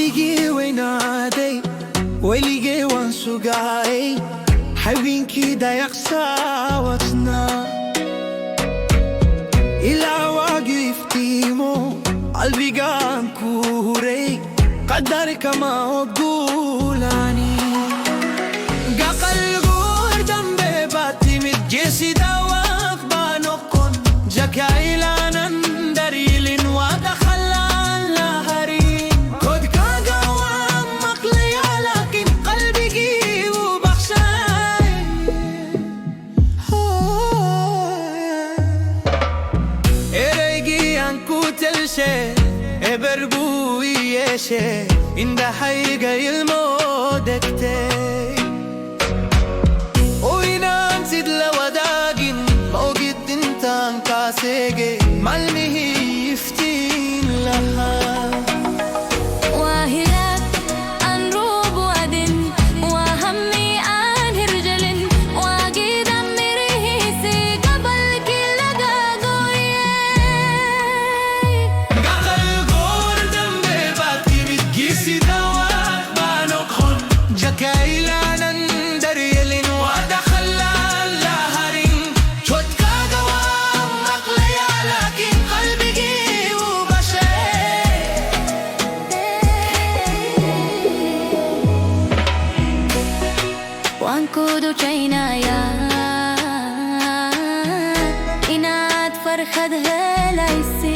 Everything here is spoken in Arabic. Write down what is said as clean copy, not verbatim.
بيجي وينادي ويلقي وانسقاي حبين كده يقساوتنا إلا واقف تيمو قلبي قام كوري قدرك ما أقولاني قاقل قول دمبي باتي متجسي دواك بانوكون جاكا إلا نندريلين ودخلان لهرين كود كاقا وامقلي لكن قلبي قيب وبخشاي إريقي أنكو تلشي إبرقو يشي إن ده حيقا يلمودكتي وإنا نسيد لوداقين موجد انتان كاسيقي مالمه يفتين لها واهلات عن روب ودن وهمي عن هرجل واقيد أمريسي قبل كل قاقوي قاقل قول دمبي باتي متجيسي دواك بانوكون جاكا إلا نندريلين ودخلان لهرين شود كاقا وامقلي لكن قلبي قيب وبشاي وانكودو چينايا إناد فرخد هلايسي